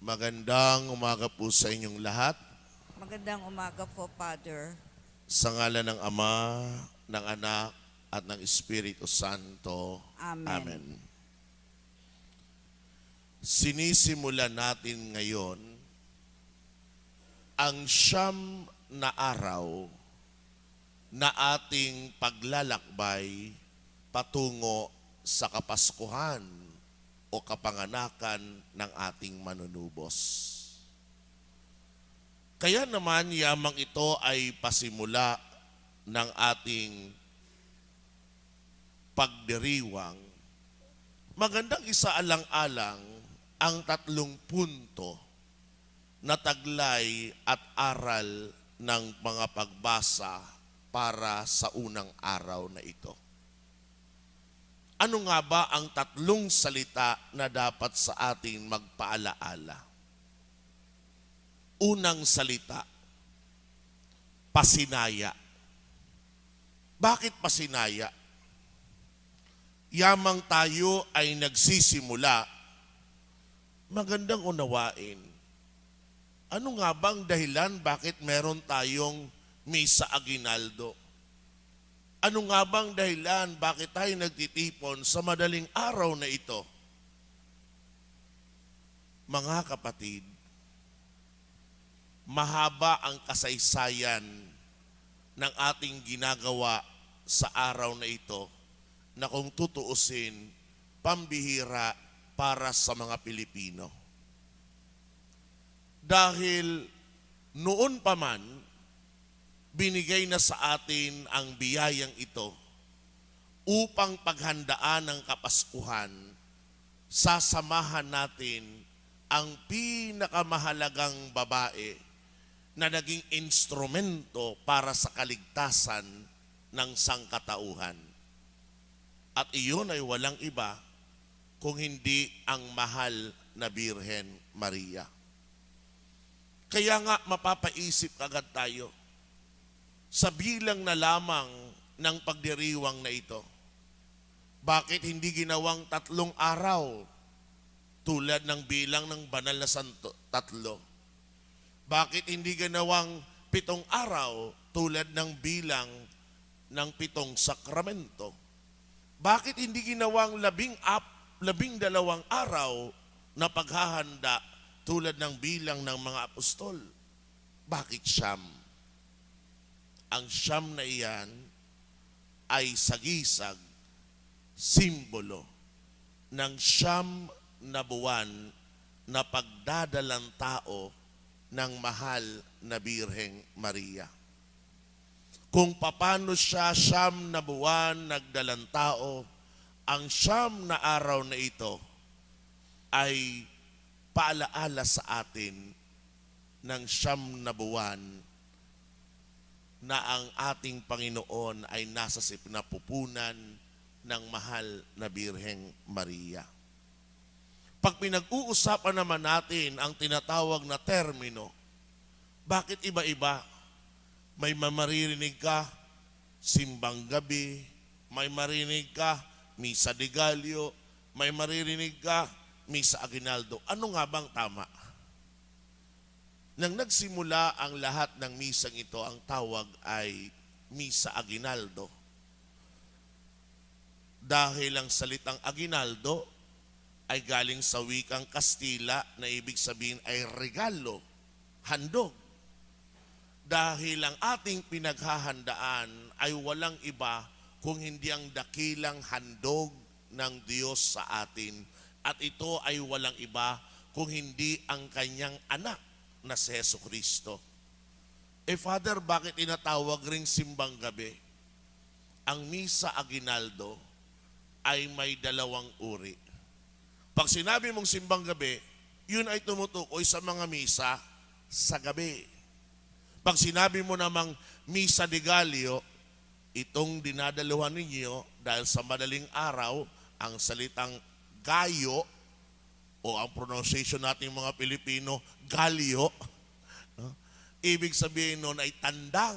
Magandang umaga po sa inyong lahat. Magandang umaga po, Father. Sa ngalan ng Ama, ng Anak, at ng Espiritu Santo. Amen. Amen. Sinisimulan natin ngayon ang siyam na araw na ating paglalakbay patungo sa Kapaskuhan o kapanganakan ng ating manunubos. Kaya naman yamang ito ay pasimula ng ating pagdiriwang. Magandang isaalang-alang ang 3 punto na taglay at aral ng mga pagbasa para sa unang araw na ito. Ano nga ba ang 3 salita na dapat sa atin magpaalaala? Unang salita, pasinaya. Bakit pasinaya? Yamang tayo ay nagsisimula, magandang unawain. Ano nga bang dahilan bakit meron tayong Misa Aguinaldo? Ano nga bang dahilan bakit tayo nagtitipon sa madaling araw na ito? Mga kapatid, mahaba ang kasaysayan ng ating ginagawa sa araw na ito na kung tutuusin, pambihira para sa mga Pilipino. Dahil noon pa man, binigay na sa atin ang biyayang ito upang paghandaan ng Kapaskuhan, sasamahan natin ang pinakamahalagang babae na naging instrumento para sa kaligtasan ng sangkatauhan. At iyon ay walang iba kung hindi ang mahal na Birhen Maria. Kaya nga mapapaisip agad tayo, sa bilang na lamang ng pagdiriwang na ito, bakit hindi ginawang 3 araw tulad ng bilang ng banal na santo, 3? Bakit hindi ginawang 7 araw tulad ng bilang ng 7 sakramento? Bakit hindi ginawang 12 araw na paghahanda tulad ng bilang ng mga apostol? Bakit siyam? Ang siyam na iyan ay sagisag, simbolo ng siyam na buwan na pagdadalang tao ng mahal na Birheng Maria. Kung paano siya siyam na buwan nagdalang tao, ang siyam na araw na ito ay paalaala sa atin ng siyam na buwan na ang ating Panginoon ay nasa sinapupunan ng mahal na Birheng Maria. Pag pinag-uusapan naman natin ang tinatawag na termino, bakit iba-iba? May maririnig ka, simbang gabi, may maririnig ka, Misa de Gallo, may maririnig ka, Misa Aguinaldo. Ano nga bang tama? Nang nagsimula ang lahat ng misang ito, ang tawag ay Misa Aguinaldo. Dahil ang salitang Aguinaldo ay galing sa wikang Kastila na ibig sabihin ay regalo, handog. Dahil ang ating pinaghahandaan ay walang iba kung hindi ang dakilang handog ng Diyos sa atin. At ito ay walang iba kung hindi ang kanyang anak na si Jesucristo. Father, bakit tinatawag ring simbang gabi? Ang Misa Aguinaldo ay may 2 uri. Pag sinabi mong simbang gabi, yun ay tumutukoy sa mga misa sa gabi. Pag sinabi mo namang Misa de Gallo, itong dinadaluhan ninyo dahil sa madaling araw, ang salitang gayo o ang pronunciation nating mga Pilipino, galyo, no? Ibig sabihin nun ay tandang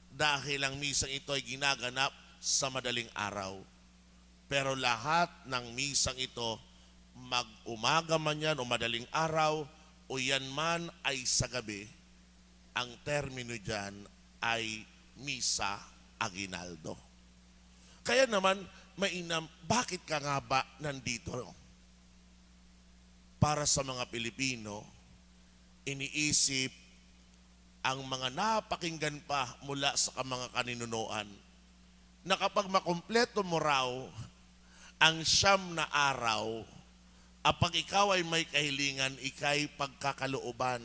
dahil ang misang ito ay ginaganap sa madaling araw. Pero lahat ng misang ito, mag-umaga man yan o madaling araw, o yan man ay sa gabi, ang termino dyan ay Misa Aguinaldo. Kaya naman, mainam, bakit ka nga ba nandito? Para sa mga Pilipino, iniisip ang mga napakinggan pa mula sa mga kaninunuan na kapag makumpleto mo raw ang 9 na araw, apag ikaw ay may kahilingan, ikay pagkakalooban,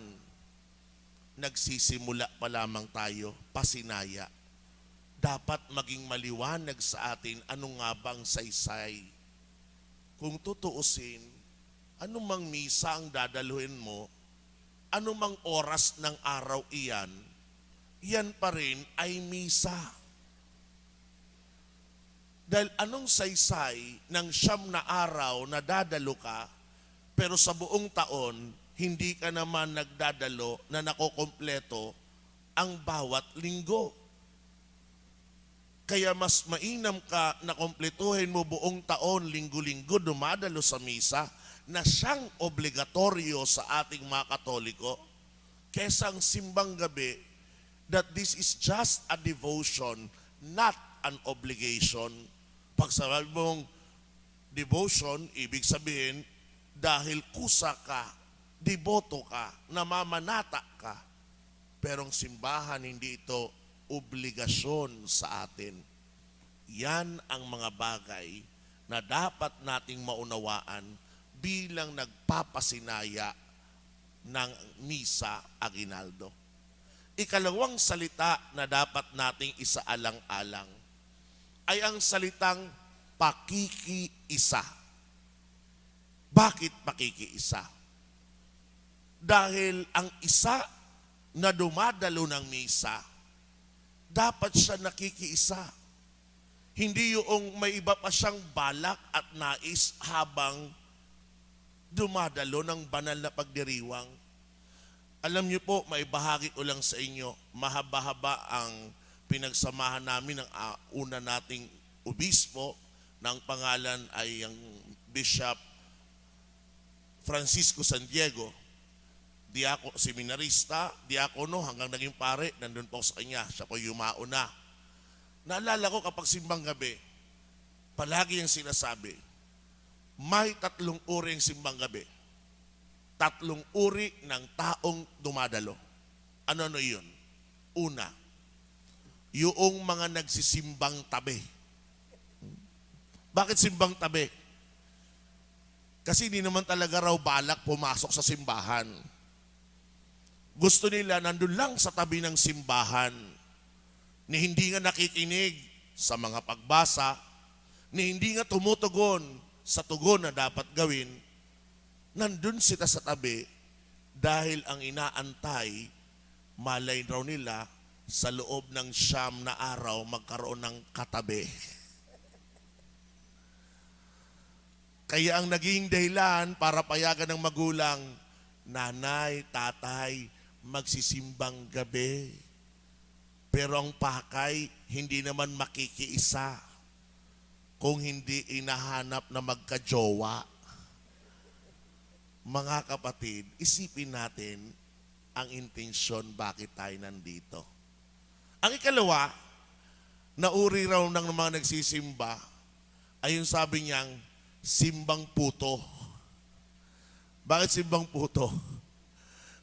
nagsisimula pa lamang tayo, pasinaya. Dapat maging maliwanag sa atin ano nga bang saysay. Kung tutuusin, anumang misa ang dadaluhin mo, anumang oras ng araw iyan, yan pa rin ay misa. Dahil anong saysay ng 9 na araw na dadalo ka, pero sa buong taon, hindi ka naman nagdadalo na nakokompleto ang bawat linggo. Kaya mas mainam ka na kompletuhin mo buong taon, linggo-linggo, dumadalo sa misa, na siyang obligatoryo sa ating mga Katoliko, kesa ang simbang gabi, that this is just a devotion, not an obligation. Pag sabi mong devotion, ibig sabihin, dahil kusa ka, deboto ka, namamanata ka. Pero ang simbahan, hindi ito obligasyon sa atin. Yan ang mga bagay na dapat nating maunawaan bilang nagpapasinaya ng Misa Aguinaldo. Ikalawang salita na dapat nating isaalang-alang ay ang salitang pakikiisa. Bakit pakikiisa? Dahil ang isa na dumadalo ng misa, dapat siya nakikiisa. Hindi yung may iba pa siyang balak at nais habang dumadalo ng banal na pagdiriwang. Alam niyo po, may bahagi ko lang sa inyo, mahaba-haba ang pinagsamahan namin ng una nating obispo, ng pangalan ay ang Bishop Francisco San Diego, seminarista, diakono, hanggang naging pare, nandun po sa kanya, siya po yumauna. Naalala ko kapag simbang gabi, palagi yung sinasabi, may 3 uri ang simbang gabi. 3 uri ng taong dumadalo. Ano yun? Una, yung mga nagsisimbang tabi. Bakit simbang tabi? Kasi hindi naman talaga raw balak pumasok sa simbahan. Gusto nila nandun lang sa tabi ng simbahan, ni hindi nga nakikinig sa mga pagbasa, ni hindi nga tumutugon sa tugon na dapat gawin. Nandun sila sa tabi dahil ang inaantay, malay raw nila sa loob ng 9 na araw magkaroon ng katabi. Kaya ang naging dahilan para payagan ng magulang, nanay, tatay, magsisimbang gabi. Pero ang pakay, hindi naman makikiisa kung hindi inahanap na magkajowa. Mga kapatid, isipin natin ang intensyon bakit tayo nandito. Ang ikalawa, na uri raw ng mga nagsisimba, ay yung sabi niyang, simbang puto. Bakit simbang puto?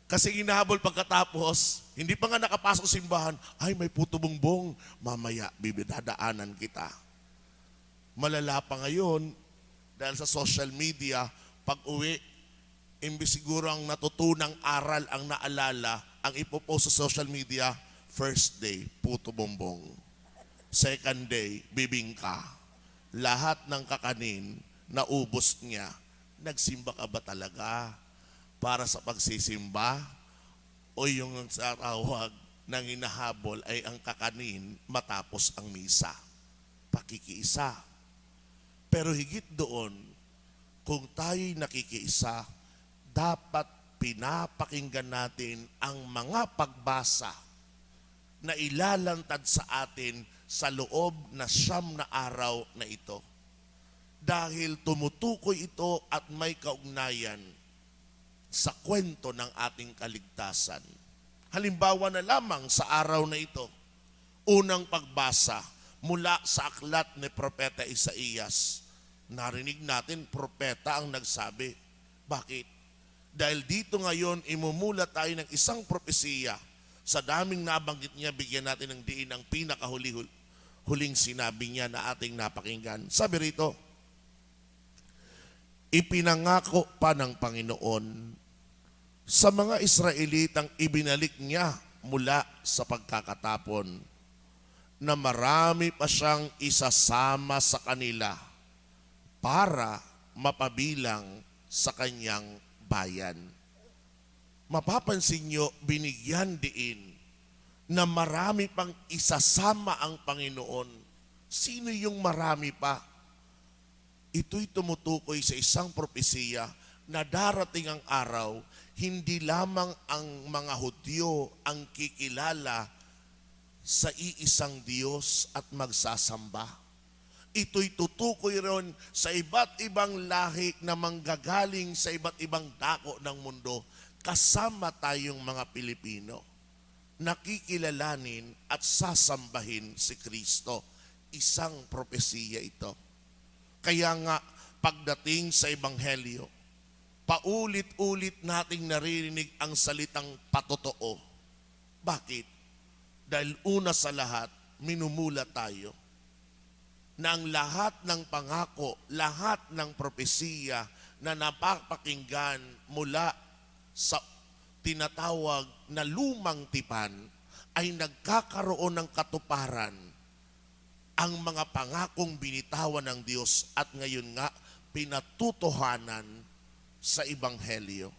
Kasi hinahabol pagkatapos, hindi pa nga nakapasok simbahan, ay may puto bongbong, mamaya bibidadaanan kita. Malala pa ngayon, dahil sa social media, pag uwi, imbis siguro ang natutunang aral ang naalala, ang ipopost sa social media, first day, puto bongbong. Second day, bibingka. Lahat ng kakanin, naubos niya. Nagsimba ka ba talaga para sa pagsisimba? O yung sa tawag ng hinahabol ay ang kakanin matapos ang misa? Pakikiisa. Pero higit doon, kung tayo'y nakikiisa, dapat pinapakinggan natin ang mga pagbasa na ilalantad sa atin sa loob na 9 na araw na ito. Dahil tumutukoy ito at may kaugnayan sa kwento ng ating kaligtasan. Halimbawa na lamang sa araw na ito, unang pagbasa mula sa aklat ni Propeta Isaías. Narinig natin, propeta ang nagsabi. Bakit? Dahil dito ngayon, imumula tayo ng isang propesiya. Sa daming nabanggit niya, bigyan natin ng diin ang huling sinabi niya na ating napakinggan. Sabi rito, ipinangako pa ng Panginoon sa mga Israelitang ibinalik niya mula sa pagkakatapon na marami pa siyang isasama sa kanila para mapabilang sa kanyang bayan. Mapapansin nyo, binigyan diin na marami pang isasama ang Panginoon. Sino yung marami pa? Ito'y tumutukoy sa isang propesiya na darating ang araw, hindi lamang ang mga Hudyo ang kikilala sa iisang Diyos at magsasamba. Ito'y tutukoy ron sa iba't ibang lahi na manggagaling sa iba't ibang dako ng mundo, kasama tayong mga Pilipino. Nakikilalanin at sasambahin si Kristo. Isang propesiya ito. Kaya nga, pagdating sa Ebanghelyo, paulit-ulit nating naririnig ang salitang patotoo. Bakit? Dahil una sa lahat, minumula tayo na ang lahat ng pangako, lahat ng propesiya na napapakinggan mula sa tinatawag na lumang tipan ay nagkakaroon ng katuparan ang mga pangakong binitawan ng Diyos at ngayon nga pinatutuhanan sa Ebanghelyo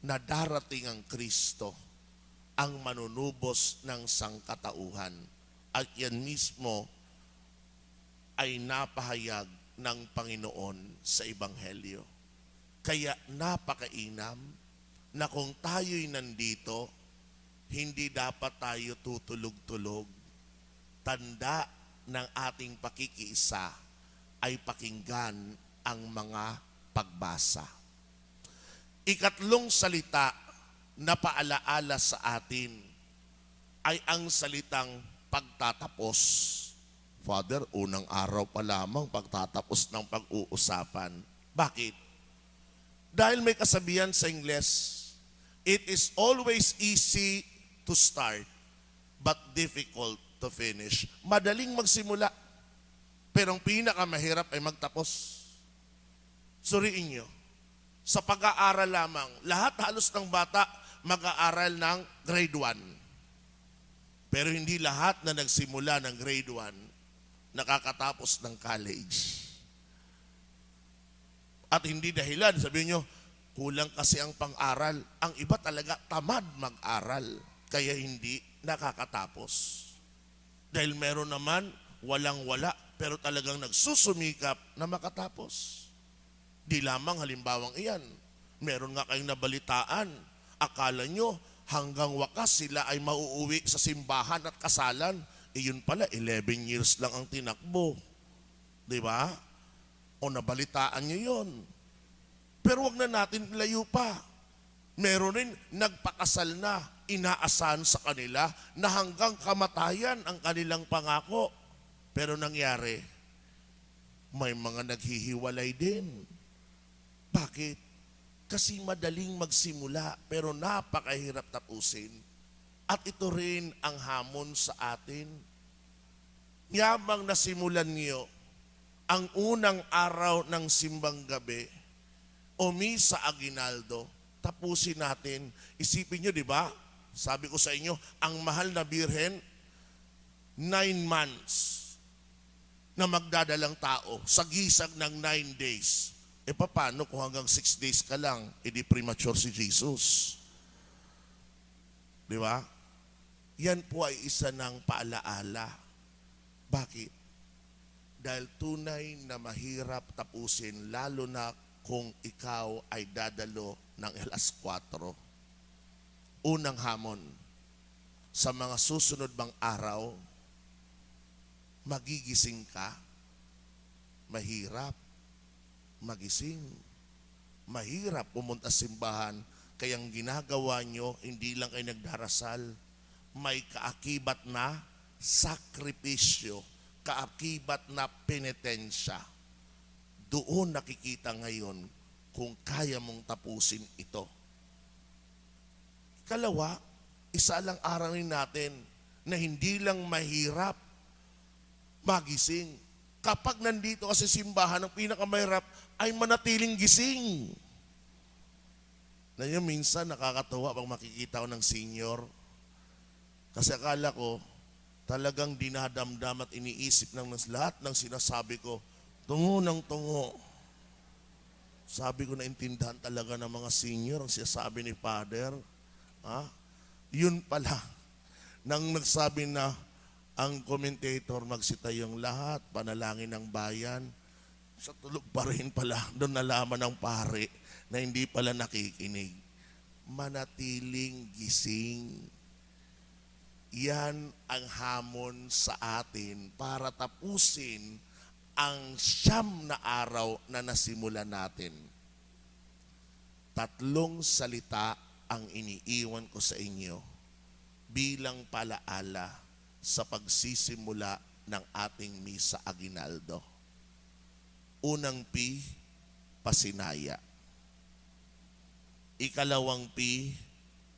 na darating ang Kristo ang manunubos ng sangkatauhan. At yan mismo ay napahayag ng Panginoon sa Ebanghelyo. Kaya napakainam na kung tayo'y nandito, hindi dapat tayo tutulog-tulog. Tanda ng ating pakikiisa ay pakinggan ang mga pagbasa. Ikatlong salita na paalaala sa atin ay ang salitang pagtatapos. Father, unang araw pa lamang pagtatapos ng pag-uusapan. Bakit? Dahil may kasabihan sa Ingles, it is always easy to start, but difficult to finish. Madaling magsimula, pero ang pinakamahirap ay magtapos. Suriin nyo, sa pag-aaral lamang, lahat halos ng bata mag-aaral ng grade 1. Pero hindi lahat na nagsimula ng grade 1 nakakatapos ng college. At hindi dahilan, sabihin nyo, kulang kasi ang pang-aral. Ang iba talaga tamad mag-aral, kaya hindi nakakatapos. Dahil meron naman, walang-wala, pero talagang nagsusumikap na makatapos. Di lamang halimbawang iyan. Meron nga kayong nabalitaan. Akala nyo, hanggang wakas sila ay mauuwi sa simbahan at kasalan. Yun pala, 11 years lang ang tinakbo. Di ba? O nabalitaan nyo yun. Pero wag na natin layo pa. Meron rin nagpakasal na, inaasahan sa kanila na hanggang kamatayan ang kanilang pangako. Pero nangyari, may mga naghihiwalay din. Bakit? Kasi madaling magsimula pero napakahirap tapusin. At ito rin ang hamon sa atin. Yamang nasimulan niyo ang unang araw ng simbang gabi o misa aginaldo, tapusin natin. Isipin nyo, di ba? Sabi ko sa inyo, ang mahal na birhen, 9 months na magdadalang tao sa gisag ng 9 days. E paano kung hanggang 6 days ka lang, edi premature si Jesus? Di ba? Yan po ay isa ng paalaala. Bakit? Dahil tunay na mahirap tapusin, lalo na kung ikaw ay dadalo ng alas 4. Unang hamon, sa mga susunod bang araw, magigising ka, mahirap, magising, mahirap pumunta sa simbahan, kaya ang ginagawa nyo, hindi lang kayo nagdarasal, may kaakibat na sakripisyo, kaakibat na penitensya. Doon nakikita ngayon kung kaya mong tapusin ito. Ikalawa, isa lang aralin natin na hindi lang mahirap magising. Kapag nandito ka sa simbahan, ang pinakamahirap ay manatiling gising. Na yun, minsan nakakatawa pag makikita ko ng senior. Kasi akala ko, talagang dinadamdam at iniisip ng lahat ng sinasabi ko, tungo ng tungo. Sabi ko, naintindihan talaga ng mga senior ang sinasabi ni Father. Yun pala, nang nagsabi na ang commentator magsitayong lahat, panalangin ng bayan, sa tulog pa rin pala, doon nalaman ng pare na hindi pala nakikinig. Manatiling gising. Yan ang hamon sa atin para tapusin ang 9 na araw na nasimulan natin. 3 salita ang iniiwan ko sa inyo bilang palaala sa pagsisimula ng ating Misa Aguinaldo. Unang P, pasinaya. Ikalawang P,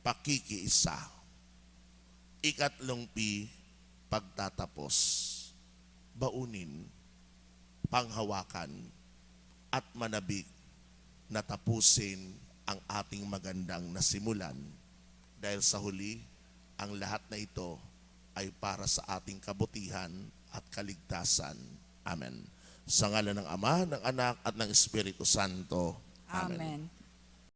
pakikiisa. Ikatlong P, pagtatapos. Baunin, panghawakan, at manabik na tapusin ang ating magandang nasimulan. Dahil sa huli, ang lahat na ito ay para sa ating kabutihan at kaligtasan. Amen. Sa ngalan ng Ama, ng Anak, at ng Espiritu Santo. Amen. Amen.